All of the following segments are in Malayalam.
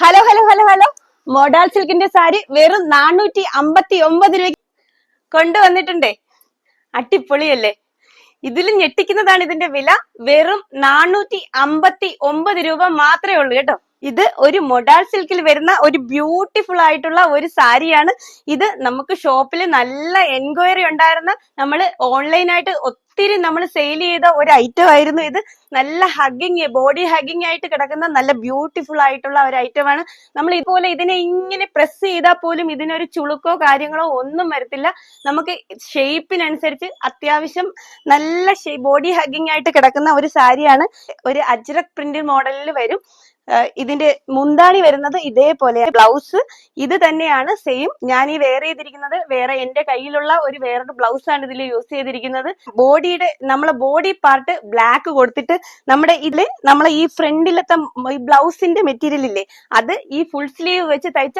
Hello hello hello hello modal സിൽക്കിന്റെ സാരി വെറും 459 രൂപ കൊണ്ടുവന്നിട്ടുണ്ടേ. അട്ടിപ്പൊളിയല്ലേ? ഇതിലും ഞെട്ടിക്കുന്നതാണ് ഇതിന്റെ വില. വെറും 459 രൂപ മാത്രമേ ഉള്ളൂ കേട്ടോ. ഇത് ഒരു മൊഡാൾ സിൽക്കിൽ വരുന്ന ഒരു ബ്യൂട്ടിഫുൾ ആയിട്ടുള്ള ഒരു സാരിയാണ്. ഇത് നമുക്ക് ഷോപ്പിൽ നല്ല എൻക്വയറി ഉണ്ടായിരുന്ന, നമ്മൾ ഓൺലൈനായിട്ട് ഒത്തിരി നമ്മൾ സെയിൽ ചെയ്ത ഒരു ഐറ്റം ആയിരുന്നു ഇത്. നല്ല ഹഗ്ഗിങ്, ബോഡി ഹഗ്ഗിങ് ആയിട്ട് കിടക്കുന്ന നല്ല ബ്യൂട്ടിഫുൾ ആയിട്ടുള്ള ഒരു ഐറ്റമാണ്. നമ്മൾ ഇതുപോലെ ഇതിനെ ഇങ്ങനെ പ്രസ് ചെയ്താൽ പോലും ഇതിനൊരു ചുളുക്കോ കാര്യങ്ങളോ ഒന്നും വരത്തില്ല. നമുക്ക് ഷേപ്പിനനുസരിച്ച് അത്യാവശ്യം നല്ല ബോഡി ഹഗ്ഗിങ് ആയിട്ട് കിടക്കുന്ന ഒരു സാരിയാണ്. ഒരു അജ്രക് പ്രിന്റ് മോഡലിൽ വരും. ഇതിന്റെ മുന്താണി വരുന്നത് ഇതേപോലെ. ബ്ലൗസ് ഇത് തന്നെയാണ് സെയിം. ഞാൻ ഈ വെയർ ചെയ്തിരിക്കുന്നത് വേറെ എന്റെ കയ്യിലുള്ള വേറൊരു ബ്ലൗസ് ആണ് ഇതിൽ യൂസ് ചെയ്തിരിക്കുന്നത്. നമ്മളെ ബോഡി പാർട്ട് ബ്ലാക്ക് കൊടുത്തിട്ട് നമ്മുടെ നമ്മളെ ഈ ഫ്രണ്ടിലത്തെ ബ്ലൗസിന്റെ മെറ്റീരിയൽ ഇല്ലേ, അത് ഈ ഫുൾ സ്ലീവ് വെച്ച് തയ്ച്ച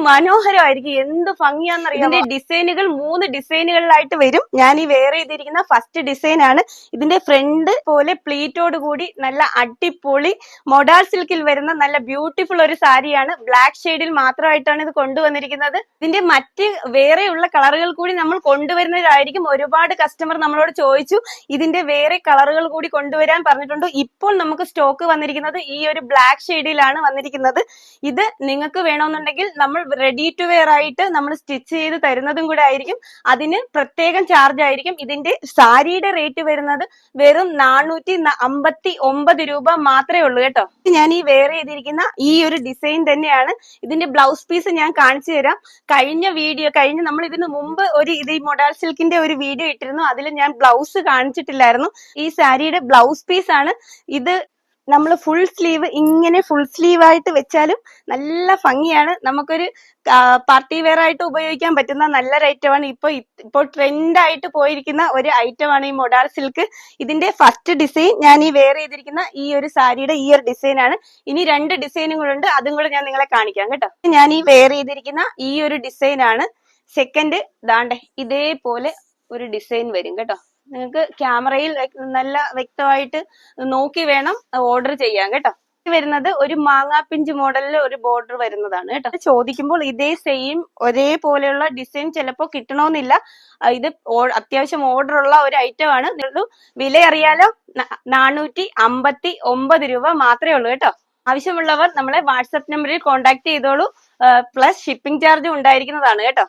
മനോഹരമായിരിക്കും. എന്ത് ഭംഗിയാന്നറിയാം. ഇതിന്റെ ഡിസൈനുകൾ 3 ഡിസൈനുകളിലായിട്ട് വരും. ഞാൻ ഈ വെയർ ചെയ്തിരിക്കുന്ന ഫസ്റ്റ് ഡിസൈൻ ആണ്. ഇതിന്റെ ഫ്രണ്ട് പോലെ പ്ലീറ്റോട് കൂടി നല്ല അടിപൊളി മൊഡാൾ സിൽക്കിൽ വരുന്ന നല്ല ബ്യൂട്ടിഫുൾ ഒരു സാരിയാണ്. ബ്ലാക്ക് ഷെയ്ഡിൽ മാത്രമായിട്ടാണ് ഇത് കൊണ്ടുവന്നിരിക്കുന്നത്. ഇതിന്റെ മറ്റ് വേറെയുള്ള കളറുകൾ കൂടി നമ്മൾ കൊണ്ടുവരുന്നതായിരിക്കും. ഒരുപാട് കസ്റ്റമർ നമ്മളോട് ചോദിച്ചു ഇതിന്റെ വേറെ കളറുകൾ കൂടി കൊണ്ടുവരാൻ പറഞ്ഞിട്ടുണ്ട്. ഇപ്പോൾ നമുക്ക് സ്റ്റോക്ക് വന്നിരിക്കുന്നത് ഈ ഒരു ബ്ലാക്ക് ഷെയ്ഡിലാണ് വന്നിരിക്കുന്നത്. ഇത് നിങ്ങൾക്ക് വേണമെന്നുണ്ടെങ്കിൽ നമ്മൾ റെഡി ടു വെയർ ആയിട്ട് നമ്മൾ സ്റ്റിച്ച് ചെയ്ത് തരുന്നതും കൂടെ ആയിരിക്കും. അതിന് പ്രത്യേകം ചാർജ് ആയിരിക്കും. ഇതിന്റെ സാരിയുടെ റേറ്റ് വരുന്നത് വെറും 459 രൂപ മാത്രമേ ഉള്ളൂ കേട്ടോ. ഞാൻ ഈ വെയർ ചെയ്തിരിക്കുന്ന ഈ ഒരു ഡിസൈൻ തന്നെയാണ്. ഇതിന്റെ ബ്ലൗസ് പീസ് ഞാൻ കാണിച്ചു തരാം. കഴിഞ്ഞ നമ്മൾ ഇതിനു മുമ്പ് ഈ മൊഡാൾ സിൽക്കിന്റെ ഒരു വീഡിയോ ഇട്ടിരുന്നു. അതിൽ ഞാൻ ബ്ലൗസ് കാണിച്ചിട്ടില്ലായിരുന്നു. ഈ സാരിയുടെ ബ്ലൗസ് പീസ് ആണ് ഇത്. നമ്മൾ ഫുൾ സ്ലീവ് ഇങ്ങനെ ഫുൾ സ്ലീവ് ആയിട്ട് വെച്ചാലും നല്ല ഭംഗിയാണ്. നമുക്കൊരു പാർട്ടി വെയർ ആയിട്ട് ഉപയോഗിക്കാൻ പറ്റുന്ന നല്ലൊരു ഐറ്റമാണ്. ഇപ്പോൾ ട്രെൻഡ് ആയിട്ട് പോയിരിക്കുന്ന ഒരു ഐറ്റമാണ് ഈ മൊഡാൾ സിൽക്ക്. ഇതിന്റെ ഫസ്റ്റ് ഡിസൈൻ ഞാൻ ഈ വെയർ ചെയ്തിരിക്കുന്ന ഈ ഒരു സാരിയുടെ ഈ ഒരു ഡിസൈൻ ആണ്. ഇനി 2 ഡിസൈനും കൂടെ ഉണ്ട്, അതും കൂടെ ഞാൻ നിങ്ങളെ കാണിക്കാം കേട്ടോ. ഞാൻ ഈ വെയർ ചെയ്തിരിക്കുന്ന ഈ ഒരു ഡിസൈൻ ആണ്. സെക്കൻഡ് ദാണ്ടെ ഇതേപോലെ ഒരു ഡിസൈൻ വരും കേട്ടോ. നിങ്ങൾക്ക് ക്യാമറയിൽ നല്ല വ്യക്തമായിട്ട് നോക്കി വേണം ഓർഡർ ചെയ്യാൻ കേട്ടോ. വരുന്നത് ഒരു മാങ്ങാപ്പിഞ്ച് മോഡലിൽ ഒരു ബോർഡർ വരുന്നതാണ് കേട്ടോ. ചോദിക്കുമ്പോൾ ഇതേ സെയിം ഒരേപോലെയുള്ള ഡിസൈൻ ചിലപ്പോൾ കിട്ടണമെന്നില്ല. ഇത് അത്യാവശ്യം ഓർഡർ ഉള്ള ഒരു ഐറ്റം ആണ്. വില അറിയാലോ, 459 രൂപ മാത്രമേ ഉള്ളൂ കേട്ടോ. ആവശ്യമുള്ളവർ നമ്മളെ വാട്സപ്പ് നമ്പറിൽ കോൺടാക്ട് ചെയ്തോളൂ. പ്ലസ് ഷിപ്പിംഗ് ചാർജ് ഉണ്ടായിരിക്കുന്നതാണ് കേട്ടോ.